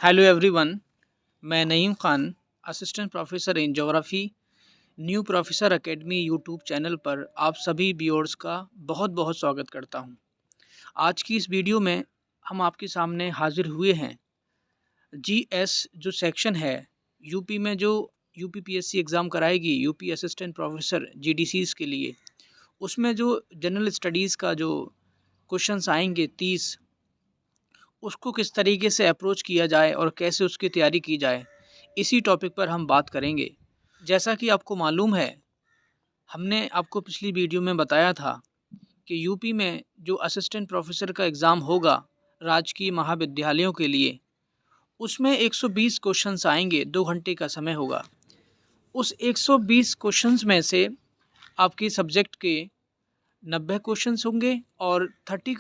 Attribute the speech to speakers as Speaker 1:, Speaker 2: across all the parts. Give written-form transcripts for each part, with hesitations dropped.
Speaker 1: Hello everyone, मैं Naeem Khan, assistant professor in geography, new professor academy YouTube channel पर आप सभी व्यूअर्स का बहुत बहुत स्वागत करता हूं। आज की इस वीडियो में हम आपके सामने हाजिर हुए हैं। जीएस जो सेक्शन है, यूपी में जो यूपीपीएससी एग्ज़ाम कराएगी, यूपी असिस्टेंट प्रोफेसर जीडीसीज़ के लिए, उसमें जो जनरल स्टडीज़ का जो क्वेश्चंस आएंगे 30, उसको किस तरीके से अप्रोच किया जाए और कैसे उसकी तैयारी की जाए, इसी टॉपिक पर हम बात करेंगे। जैसा कि आपको मालूम है, हमने आपको पिछली वीडियो में बताया था कि यूपी में जो असिस्टेंट प्रोफेसर का एग्ज़ाम होगा राजकीय महाविद्यालयों के लिए, उसमें 120 क्वेश्चंस आएंगे, 2 घंटे का समय होगा। उस 120 क्वेश्चंस में से आपके सब्जेक्ट के 90 क्वेश्चंस होंगे और 30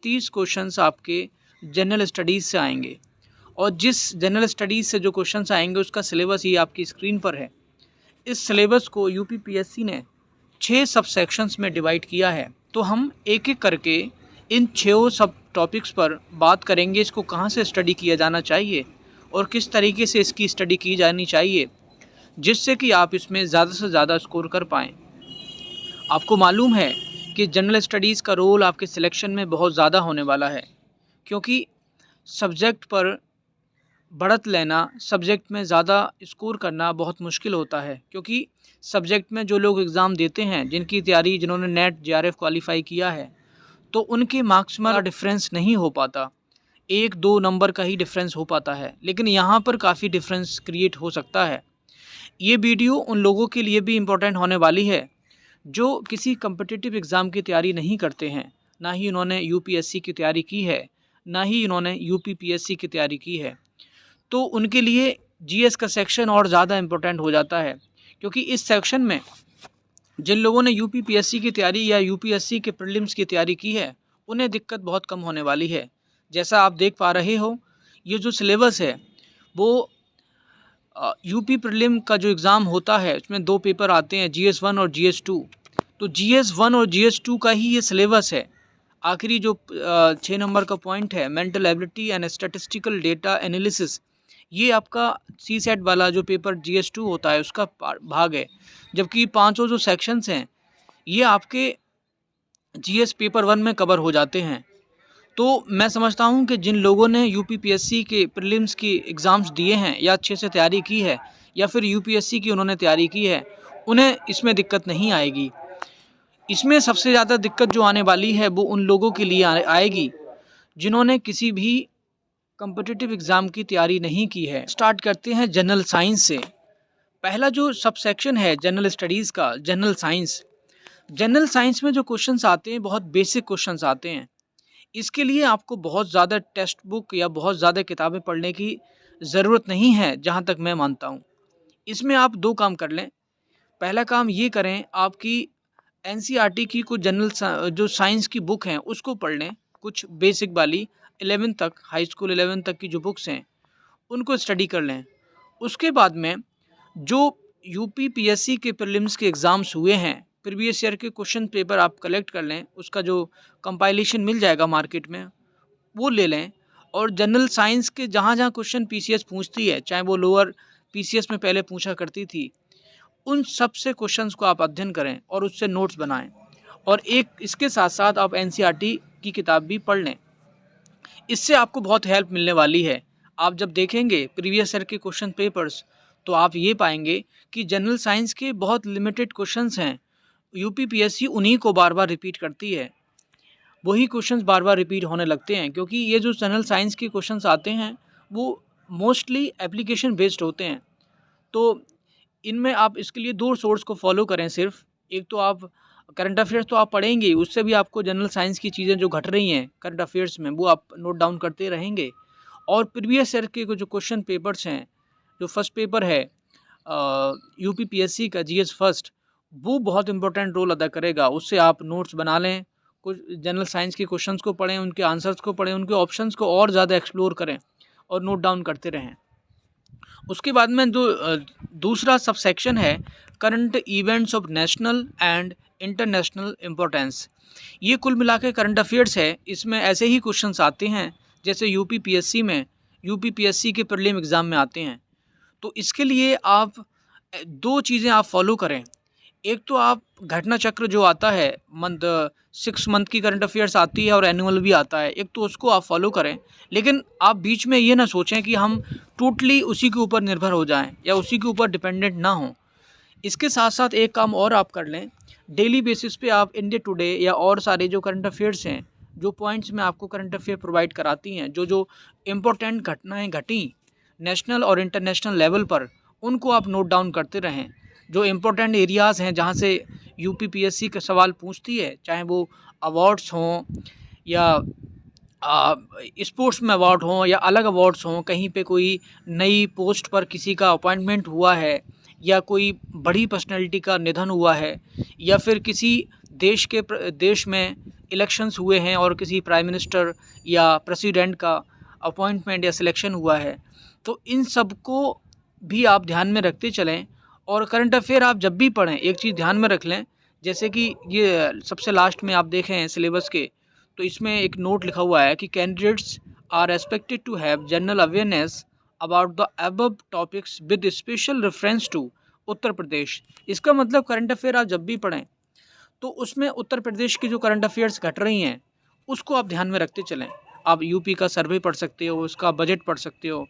Speaker 1: क्वेश्चंस आपके जनरल स्टडीज़ से आएंगे। और जिस जनरल स्टडीज़ से जो क्वेश्चंस आएंगे उसका सिलेबस ही आपकी स्क्रीन पर है। इस सिलेबस को यूपीपीएससी ने 6 सब सेक्शंस में डिवाइड किया है। तो हम एक एक करके इन 6 सब टॉपिक्स पर बात करेंगे, इसको कहाँ से स्टडी किया जाना चाहिए और किस तरीके से इसकी स्टडी की जानी चाहिए, जिससे कि आप इसमें ज़्यादा से ज़्यादा स्कोर कर पाएँ। आपको मालूम है कि जनरल स्टडीज़ का रोल आपके सिलेक्शन में बहुत ज़्यादा होने वाला है, क्योंकि सब्जेक्ट पर बढ़त लेना, सब्जेक्ट में ज़्यादा स्कोर करना बहुत मुश्किल होता है। क्योंकि सब्जेक्ट में जो लोग एग्ज़ाम देते हैं, जिनकी तैयारी, जिन्होंने नेट जेआरएफ क्वालिफाई किया है, तो उनके मार्क्स में डिफरेंस नहीं हो पाता, 1-2 नंबर का ही डिफरेंस हो पाता है। लेकिन यहाँ पर काफ़ी डिफरेंस क्रिएट हो सकता है। ये वीडियो उन लोगों के लिए भी इम्पोर्टेंट होने वाली है जो किसी कम्पिटिटिव एग्ज़ाम की तैयारी नहीं करते हैं, ना ही उन्होंने यूपीएससी की तैयारी की है, ना ही उन्होंने यूपीपीएससी की तैयारी की है। तो उनके लिए जीएस का सेक्शन और ज़्यादा इम्पोर्टेंट हो जाता है, क्योंकि इस सेक्शन में जिन लोगों ने यूपीपीएससी की तैयारी या यूपीएससी के प्रीलिम्स की तैयारी की है, उन्हें दिक्कत बहुत कम होने वाली है। जैसा आप देख पा रहे हो, ये जो सिलेबस है वो यूपी प्रीलिम का जो एग्ज़ाम होता है, उसमें 2 पेपर आते हैं, GS1 और GS2। तो GS1 और GS2 का ही ये सिलेबस है। आखिरी जो 6 नंबर का पॉइंट है, mental ability and statistical data analysis, ये आपका सीसेट वाला जो पेपर GS2 होता है उसका भाग है। जबकि पांचों जो सेक्शंस हैं, ये आपके GS पेपर 1 में कवर हो जाते हैं। तो मैं समझता हूं कि जिन लोगों ने यूपीपीएससी के प्रीलिम्स की एग्ज़ाम्स दिए हैं या अच्छे से तैयारी की है, या फिर यूपीएससी की उन्होंने तैयारी की है, उन्हें इसमें दिक्कत नहीं आएगी। इसमें सबसे ज़्यादा दिक्कत जो आने वाली है वो उन लोगों के लिए आएगी जिन्होंने किसी भी कॉम्पिटिटिव एग्ज़ाम की तैयारी नहीं की है। स्टार्ट करते हैं जनरल साइंस से। पहला जो सब सेक्शन है जनरल स्टडीज़ का, जनरल साइंस। जनरल साइंस में जो क्वेश्चंस आते हैं, बहुत बेसिक क्वेश्चंस आते हैं। इसके लिए आपको बहुत ज़्यादा टेक्स्ट बुक या बहुत ज़्यादा किताबें पढ़ने की ज़रूरत नहीं है, जहाँ तक मैं मानता हूँ। इसमें आप 2 काम कर लें। पहला काम ये करें, आपकी एनसीईआरटी की कुछ जनरल जो साइंस की बुक हैं उसको पढ़ लें, कुछ बेसिक वाली 11 तक, हाई स्कूल 11 तक की जो बुक्स हैं उनको स्टडी कर लें। उसके बाद में जो यूपीपीएससी के प्रीलिम्स के एग्ज़ाम्स हुए हैं, प्रीवियस ईयर के क्वेश्चन पेपर आप कलेक्ट कर लें, उसका जो कंपाइलेशन मिल जाएगा मार्केट में, वो ले लें। और जनरल साइंस के जहाँ जहाँ क्वेश्चन पीसीएस पूछती है, चाहे वो लोअर पीसीएस में पहले पूछा करती थी, उन सब से क्वेश्चंस को आप अध्ययन करें और उससे नोट्स बनाएं। और एक इसके साथ साथ आप एनसीईआरटी की किताब भी पढ़ लें। इससे आपको बहुत हेल्प मिलने वाली है। आप जब देखेंगे प्रीवियस ईयर के क्वेश्चन पेपर्स, तो आप ये पाएंगे कि जनरल साइंस के बहुत लिमिटेड क्वेश्चंस हैं। यूपीपीएससी उन्हीं को बार बार रिपीट करती है, वही क्वेश्चंस बार बार रिपीट होने लगते हैं, क्योंकि ये जो जनरल साइंस के क्वेश्चंस आते हैं वो मोस्टली एप्लीकेशन बेस्ड होते हैं। तो इनमें आप इसके लिए 2 सोर्स को फॉलो करें सिर्फ। एक तो आप करंट अफेयर्स तो आप पढ़ेंगे, उससे भी आपको जनरल साइंस की चीज़ें जो घट रही हैं करंट अफेयर्स में, वो आप नोट डाउन करते रहेंगे। और प्रीवियस ईयर के जो क्वेश्चन पेपर्स हैं, जो फर्स्ट पेपर है यूपीपीएससी का जीएस फर्स्ट, वो बहुत इंपॉर्टेंट रोल अदा करेगा। उससे आप नोट्स बना लें, कुछ जनरल साइंस के क्वेश्चंस को पढ़ें, उनके आंसर्स को पढ़ें, उनके ऑप्शंस को और ज़्यादा एक्सप्लोर करें और नोट डाउन करते रहें। उसके बाद में जो दूसरा सब सेक्शन है, current events of national and international importance. ये कुल मिला के करंट अफेयर्स है। इसमें ऐसे ही क्वेश्चंस आते हैं जैसे यूपीपीएससी में यूपीपीएससी के प्रीलिम एग्ज़ाम में आते हैं। तो इसके लिए आप 2 चीज़ें आप फॉलो करें। एक तो आप घटना चक्र जो आता है, मंथ 6 मंथ की करंट अफेयर्स आती है और एनुअल भी आता है, एक तो उसको आप फॉलो करें। लेकिन आप बीच में ये ना सोचें कि हम टोटली उसी के ऊपर निर्भर हो जाएं या उसी के ऊपर डिपेंडेंट ना हों। इसके साथ साथ एक काम और आप कर लें, डेली बेसिस पे आप इंडिया टुडे या और सारे जो करंट अफेयर्स हैं, जो पॉइंट्स में आपको करंट अफेयर प्रोवाइड कराती हैं, जो जो इम्पोर्टेंट घटनाएं घटी नेशनल और इंटरनेशनल लेवल पर, उनको आप नोट डाउन करते रहें। जो इम्पोर्टेंट एरियाज़ हैं जहाँ से यूपीपीएससी का सवाल पूछती है, चाहे वो अवार्ड्स हों या स्पोर्ट्स में अवार्ड हों या अलग अवार्ड्स हों, कहीं पे कोई नई पोस्ट पर किसी का अपॉइंटमेंट हुआ है या कोई बड़ी पर्सनैलिटी का निधन हुआ है या फिर किसी देश में इलेक्शंस हुए हैं और किसी प्राइम मिनिस्टर या प्रेसिडेंट का अपॉइंटमेंट या सिलेक्शन हुआ है, तो इन सब को भी आप ध्यान में रखते चलें। और करंट अफेयर आप जब भी पढ़ें एक चीज़ ध्यान में रख लें, जैसे कि ये सबसे लास्ट में आप देखें सिलेबस के, तो इसमें एक नोट लिखा हुआ है कि candidates are expected to have general awareness about the above topics with special reference to Uttar Pradesh. इसका मतलब करंट अफेयर आप जब भी पढ़ें तो उसमें उत्तर प्रदेश की जो करंट अफेयर्स घट रही हैं उसको आप ध्यान में रखते चलें। आप यूपी का सर्वे पढ़ सकते हो, उसका बजट पढ़ सकते हो,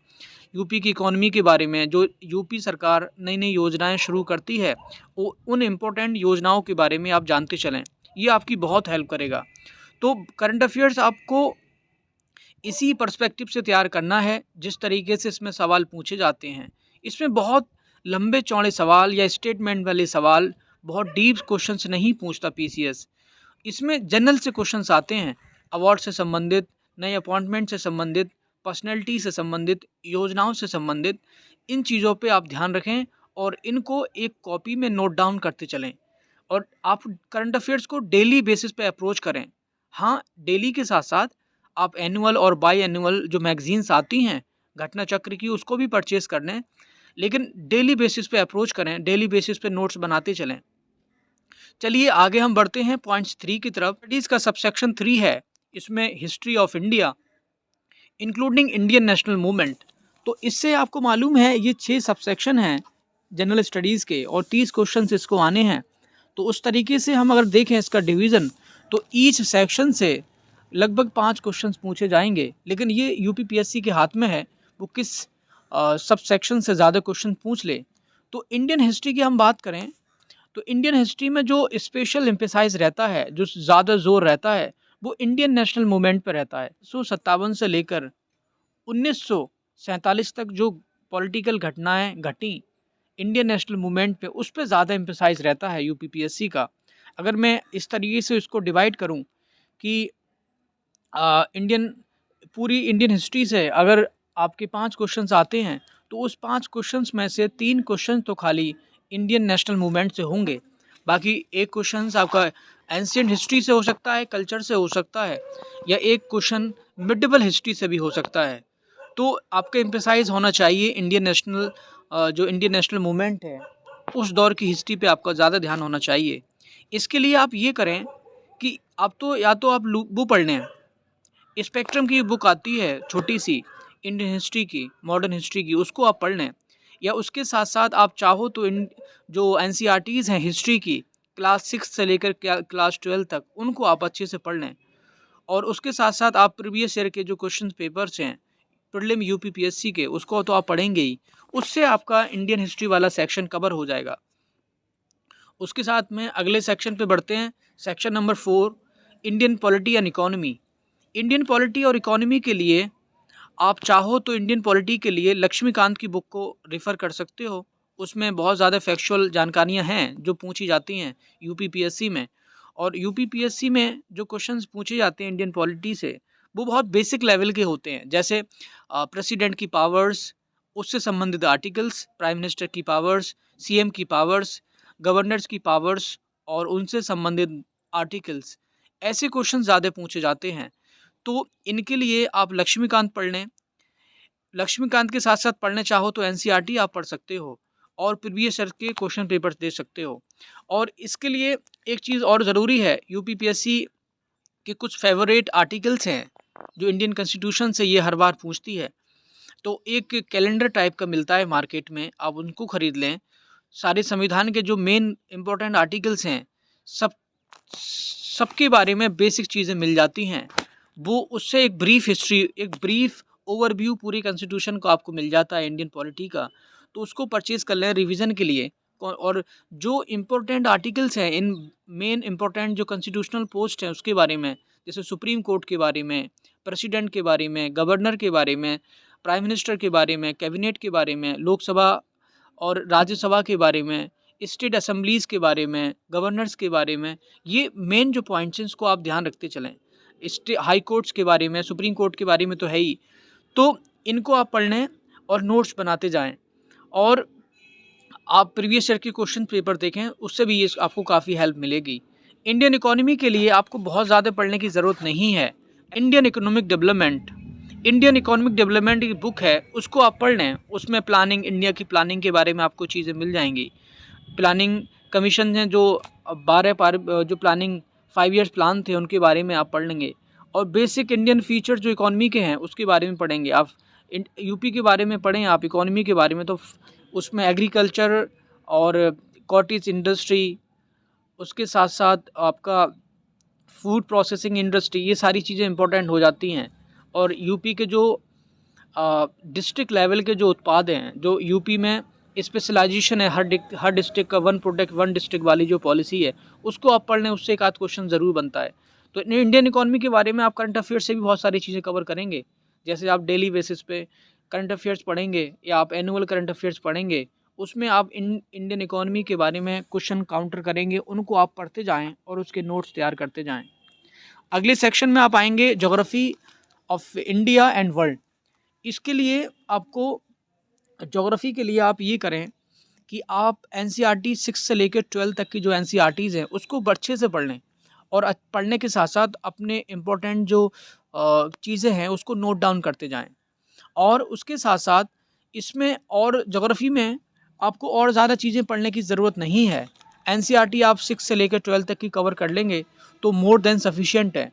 Speaker 1: यूपी की इकॉनमी के बारे में, जो यूपी सरकार नई नई योजनाएं शुरू करती है वो उन इम्पोर्टेंट योजनाओं के बारे में आप जानते चलें। ये आपकी बहुत हेल्प करेगा। तो करंट अफेयर्स आपको इसी पर्सपेक्टिव से तैयार करना है जिस तरीके से इसमें सवाल पूछे जाते हैं। इसमें बहुत लंबे चौड़े सवाल या स्टेटमेंट वाले सवाल, बहुत डीप क्वेश्चंस नहीं पूछता पीसीएस। इसमें जनरल से क्वेश्चंस आते हैं, अवार्ड से संबंधित, नए अपॉइंटमेंट से संबंधित, पर्सनैलिटी से संबंधित, योजनाओं से संबंधित। इन चीज़ों पे आप ध्यान रखें और इनको एक कॉपी में नोट डाउन करते चलें। और आप करंट अफेयर्स को डेली बेसिस पे अप्रोच करें। हाँ, डेली के साथ साथ आप एनुअल और बाई एनुअल जो मैगजीन्स आती हैं घटना चक्र की, उसको भी परचेज़ कर लें, लेकिन डेली बेसिस पे अप्रोच करें, डेली बेसिस पे नोट्स बनाते चलें। चलिए आगे हम बढ़ते हैं पॉइंट्स 3 की तरफ। स्टडीज़ का सबसेक्शन 3 है, इसमें history of India including Indian national movement. तो इससे आपको मालूम है ये 6 सबसेक्शन हैं जनरल स्टडीज़ के और 30 क्वेश्चंस इसको आने हैं। तो उस तरीके से हम अगर देखें इसका डिवीज़न, तो ईच सेक्शन से लगभग 5 क्वेश्चंस पूछे जाएंगे। लेकिन ये यूपीपीएससी के हाथ में है वो किस सब सेक्शन से ज़्यादा क्वेश्चन पूछ ले। तो इंडियन हिस्ट्री की हम बात करें तो इंडियन हिस्ट्री में जो स्पेशल एम्फेसाइज रहता है, जो ज़्यादा जोर रहता है, वो इंडियन नेशनल मूवमेंट पर रहता है। 1957 से लेकर 1947 तक जो पॉलिटिकल घटनाएं घटी इंडियन नेशनल मूवमेंट पे, उस पे ज़्यादा एम्फेसाइज रहता है यूपीपीएससी का। अगर मैं इस तरीके से इसको डिवाइड करूं कि इंडियन पूरी इंडियन हिस्ट्री से अगर आपके 5 क्वेश्चंस आते हैं तो उस 5 क्वेश्चंस में से 3 क्वेश्चन तो खाली इंडियन नेशनल मूवमेंट से होंगे। बाकी एक क्वेश्चन आपका एंशिएंट हिस्ट्री से हो सकता है, कल्चर से हो सकता है, या एक क्वेश्चन मिडिवल हिस्ट्री से भी हो सकता है। तो आपका एम्फेसाइज होना चाहिए इंडियन नेशनल जो इंडियन नेशनल मूवमेंट है उस दौर की हिस्ट्री पे आपका ज़्यादा ध्यान होना चाहिए। इसके लिए आप ये करें कि आप तो या तो आप वो पढ़ लें, स्पेक्ट्रम की बुक आती है छोटी सी इंडियन हिस्ट्री की, मॉडर्न हिस्ट्री की, उसको आप पढ़ लें। या उसके साथ साथ आप चाहो तो इन जो एनसीईआरटीज़ हैं हिस्ट्री की क्लास 6 से लेकर क्लास 12 तक, उनको आप अच्छे से पढ़ लें। और उसके साथ साथ आप प्रीवियस ईयर के जो क्वेश्चन पेपर्स हैं प्रीलिम यूपीपीएससी के, उसको तो आप पढ़ेंगे ही, उससे आपका इंडियन हिस्ट्री वाला सेक्शन कवर हो जाएगा। उसके साथ में अगले सेक्शन पे बढ़ते हैं, section number 4, Indian polity and economy. Indian polity और इकोनॉमी के लिए आप चाहो तो इंडियन पॉलिटी के लिए लक्ष्मीकांत की बुक को रेफ़र कर सकते हो। उसमें बहुत ज़्यादा फैक्चुअल जानकारियाँ हैं जो पूछी जाती हैं यूपीपीएससी में। और यूपीपीएससी में जो क्वेश्चंस पूछे जाते हैं इंडियन पॉलिटी से, वो बहुत बेसिक लेवल के होते हैं, जैसे प्रेसिडेंट की पावर्स, उससे संबंधित आर्टिकल्स, प्राइम मिनिस्टर की पावर्स, सीएम की पावर्स, गवर्नर्स की पावर्स और उनसे संबंधित आर्टिकल्स, ऐसे क्वेश्चन ज़्यादा पूछे जाते हैं। तो इनके लिए आप लक्ष्मीकांत पढ़ लें। लक्ष्मीकांत के साथ साथ पढ़ने चाहो तो एनसीईआरटी आप पढ़ सकते हो और प्रीवियस ईयर के क्वेश्चन पेपर्स दे सकते हो। और इसके लिए एक चीज़ और ज़रूरी है, यूपीपीएससी के कुछ फेवरेट आर्टिकल्स हैं जो इंडियन कॉन्स्टिट्यूशन से ये हर बार पूछती है। तो एक कैलेंडर टाइप का मिलता है मार्केट में, आप उनको खरीद लें। सारे संविधान के जो मेन इम्पोर्टेंट आर्टिकल्स हैं, सब सबके बारे में बेसिक चीज़ें मिल जाती हैं। वो उससे एक ब्रीफ हिस्ट्री, एक ब्रीफ ओवरव्यू पूरी कॉन्स्टिट्यूशन को आपको मिल जाता है इंडियन पॉलिटी का। तो उसको परचेज़ कर लें रिवीजन के लिए। और जो इम्पोर्टेंट आर्टिकल्स हैं, इन मेन इम्पोर्टेंट जो कॉन्स्टिट्यूशनल पोस्ट हैं उसके बारे में, जैसे सुप्रीम कोर्ट के बारे में, प्रेसिडेंट के बारे में, गवर्नर के बारे में, प्राइम मिनिस्टर के बारे में, कैबिनेट के बारे में, लोकसभा और राज्यसभा के बारे में, स्टेट असेंबलीज़ के बारे में, गवर्नर्स के बारे में, ये मेन जो पॉइंट्स हैं इसको आप ध्यान रखते चलें। हाई कोर्ट्स के बारे में, सुप्रीम कोर्ट के बारे में तो है ही। तो इनको आप पढ़ लें और नोट्स बनाते जाएँ। और आप प्रीवियस ईयर के क्वेश्चन पेपर देखें, उससे भी ये आपको काफ़ी हेल्प मिलेगी। इंडियन इकोनॉमी के लिए आपको बहुत ज़्यादा पढ़ने की ज़रूरत नहीं है। इंडियन इकोनॉमिक डेवलपमेंट की बुक है, उसको आप पढ़ लें। उसमें प्लानिंग, इंडिया की प्लानिंग के बारे में आपको चीज़ें मिल जाएंगी। प्लानिंग कमीशन हैं जो 12 जो प्लानिंग 5 ईयर्स प्लान थे उनके बारे में आप पढ़ लेंगे। और बेसिक इंडियन फीचर जो इकोनॉमी के हैं उसके बारे में पढ़ेंगे आप। यूपी के बारे में पढ़ें आप, इकोनॉमी के बारे में तो उसमें एग्रीकल्चर और कॉटेज इंडस्ट्री, उसके साथ साथ आपका फूड प्रोसेसिंग इंडस्ट्री, ये सारी चीज़ें इंपॉर्टेंट हो जाती हैं। और यूपी के जो डिस्ट्रिक्ट लेवल के जो उत्पाद हैं, जो यूपी में स्पेशलाइजेशन है, हर डिस्ट्रिक्ट का वन प्रोडक्ट वन डिस्ट्रिक्ट वाली जो पॉलिसी है, उसको आप पढ़ लें, उससे एक आध क्वेश्चन ज़रूर बनता है। तो इंडियन इकोनॉमी के बारे में आप करंट अफेयर्स से भी बहुत सारी चीज़ें कवर करेंगे। जैसे आप डेली बेसिस पे करंट अफेयर्स पढ़ेंगे या आप एनुअल करंट अफेयर्स पढ़ेंगे, उसमें आप इंडियन इकोनॉमी के बारे में क्वेश्चन काउंटर करेंगे, उनको आप पढ़ते जाएँ और उसके नोट्स तैयार करते जाएँ। अगले सेक्शन में आप आएंगे geography of India and world. इसके लिए आपको, ज्योग्राफी के लिए आप ये करें कि आप एनसीईआरटी 6 से लेकर 12 तक की जो एनसीईआरटीज़ हैं उसको अच्छे से पढ़ लें। और पढ़ने के साथ साथ अपने इम्पोर्टेंट जो चीज़ें हैं उसको नोट डाउन करते जाएं। और उसके साथ साथ इसमें और ज्योग्राफी में आपको और ज़्यादा चीज़ें पढ़ने की ज़रूरत नहीं है। एनसीईआरटी आप 6 से लेकर 12 तक की कवर कर लेंगे तो मोर देन सफिशिएंट है।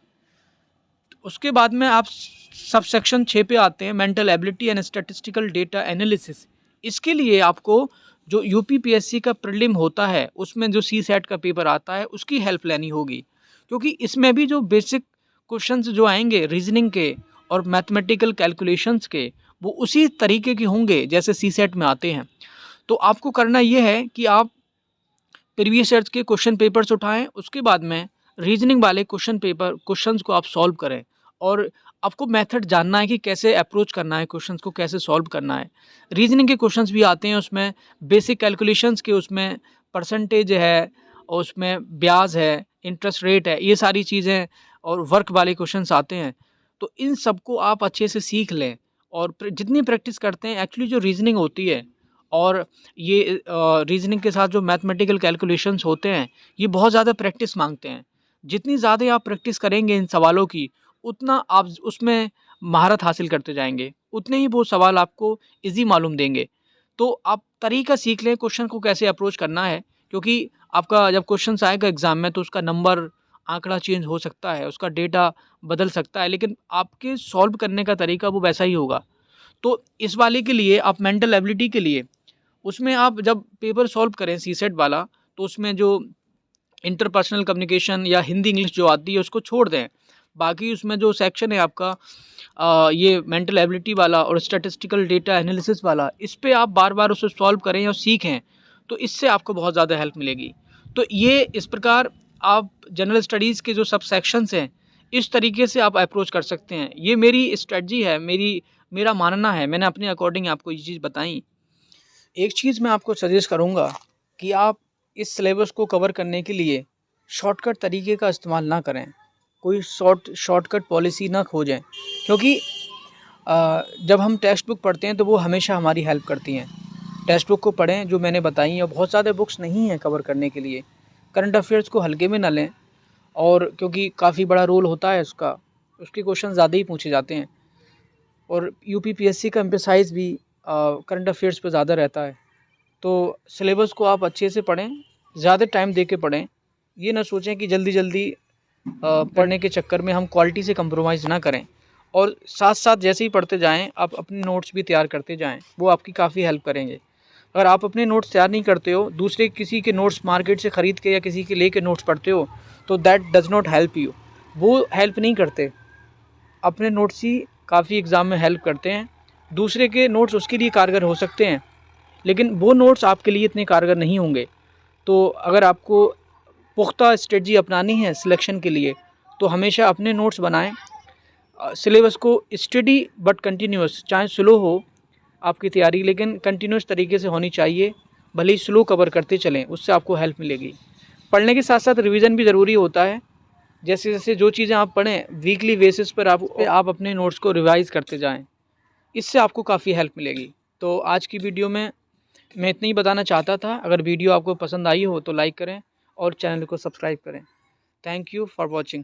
Speaker 1: उसके बाद में आप सब सेक्शन 6 पे आते हैं, mental ability and statistical data analysis. इसके लिए आपको जो यूपीपीएससी का प्रीलिम होता है उसमें जो सीसेट का पेपर आता है उसकी हेल्प लेनी होगी, क्योंकि इसमें भी जो बेसिक क्वेश्चंस जो आएंगे रीजनिंग के और मैथमेटिकल कैलकुलेशंस के, वो उसी तरीके के होंगे जैसे सीसेट में आते हैं। तो आपको करना ये है कि आप प्रीवियस ईयर के क्वेश्चन पेपर्स उठाएं, उसके बाद में रीजनिंग वाले क्वेश्चंस को आप सॉल्व करें। और आपको मेथड जानना है कि कैसे अप्रोच करना है, क्वेश्चंस को कैसे सॉल्व करना है। रीजनिंग के क्वेश्चंस भी आते हैं, उसमें बेसिक कैलकुलेशंस के, उसमें परसेंटेज है, और उसमें ब्याज है, इंटरेस्ट रेट है, ये सारी चीज़ें, और वर्क वाले क्वेश्चंस आते हैं। तो इन सबको आप अच्छे से सीख लें और जितनी प्रैक्टिस करते हैं, एक्चुअली जो रीजनिंग होती है और ये रीजनिंग के साथ जो मैथमेटिकल कैलकुलेशंस होते हैं, ये बहुत ज़्यादा प्रैक्टिस मांगते हैं। जितनी ज़्यादा आप प्रैक्टिस करेंगे इन सवालों की, उतना आप उसमें महारत हासिल करते जाएंगे, उतने ही वो सवाल आपको इजी मालूम देंगे। तो आप तरीका सीख लें क्वेश्चन को कैसे अप्रोच करना है, क्योंकि आपका जब क्वेश्चन आएगा एग्ज़ाम में तो उसका नंबर, आंकड़ा चेंज हो सकता है, उसका डेटा बदल सकता है, लेकिन आपके सॉल्व करने का तरीका वो वैसा ही होगा। तो इस वाले के लिए आप मेंटल एबिलिटी के लिए, उसमें आप जब पेपर सॉल्व करें सीसेट वाला, तो उसमें जो इंटरपर्सनल कम्युनिकेशन या हिंदी इंग्लिश जो आती है उसको छोड़ दें। बाकी उसमें जो सेक्शन है आपका ये मेंटल एबिलिटी वाला और स्टैटिस्टिकल डेटा एनालिसिस वाला, इस पे आप बार बार उसे सॉल्व करें और सीखें, तो इससे आपको बहुत ज़्यादा हेल्प मिलेगी। तो ये इस प्रकार आप जनरल स्टडीज़ के जो सब सेक्शंस हैं, इस तरीके से आप अप्रोच कर सकते हैं। ये मेरी स्ट्रेटजी है, मेरा मानना है, मैंने अपने अकॉर्डिंग आपको ये चीज़ बताई। एक चीज़ मैं आपको सजेस्ट करूँगा कि आप इस सिलेबस को कवर करने के लिए शॉर्टकट तरीके का इस्तेमाल ना करें, कोई शॉर्टकट पॉलिसी ना खोजें, क्योंकि जब हम टेक्स्ट बुक पढ़ते हैं तो वो हमेशा हमारी हेल्प करती हैं। टेक्स्ट बुक को पढ़ें जो मैंने बताई हैं, बहुत ज़्यादा बुक्स नहीं हैं कवर करने के लिए। करंट अफेयर्स को हल्के में ना लें, और क्योंकि काफ़ी बड़ा रोल होता है उसका, उसके क्वेश्चन ज़्यादा ही पूछे जाते हैं। और यूपीपीएससी का एम्फेसाइज़ भी करंट अफेयर्स पे ज़्यादा रहता है। तो सिलेबस को आप अच्छे से पढ़ें, ज़्यादा टाइम दे के पढ़ें। ये ना सोचें कि जल्दी जल्दी पढ़ने के चक्कर में हम क्वालिटी से कंप्रोमाइज़ ना करें। और साथ साथ जैसे ही पढ़ते जाएं आप अपने नोट्स भी तैयार करते जाएं, वो आपकी काफ़ी हेल्प करेंगे। अगर आप अपने नोट्स तैयार नहीं करते हो, दूसरे किसी के नोट्स मार्केट से ख़रीद के या किसी के लेके नोट्स पढ़ते हो, तो that does not help you. वो हेल्प नहीं करते। अपने नोट्स ही काफ़ी एग्ज़ाम में हेल्प करते हैं। दूसरे के नोट्स उसके लिए कारगर हो सकते हैं, लेकिन वो नोट्स आपके लिए इतने कारगर नहीं होंगे। तो अगर आपको पुख्ता स्ट्रेटजी अपनानी है सिलेक्शन के लिए, तो हमेशा अपने नोट्स बनाएं। सिलेबस को स्टडी बट कंटिन्यूअस, चाहे स्लो हो आपकी तैयारी, लेकिन कंटिन्यूअस तरीके से होनी चाहिए। भले ही स्लो कवर करते चलें, उससे आपको हेल्प मिलेगी। पढ़ने के साथ साथ रिवीजन भी ज़रूरी होता है। जैसे जैसे जो चीज़ें आप पढ़ें, वीकली बेसिस पर आप अपने नोट्स को रिवाइज़ करते जाएं, इससे आपको काफ़ी हेल्प मिलेगी। तो आज की वीडियो में मैं इतना ही बताना चाहता था। अगर वीडियो आपको पसंद आई हो तो लाइक करें और चैनल को सब्सक्राइब करें। Thank you for watching.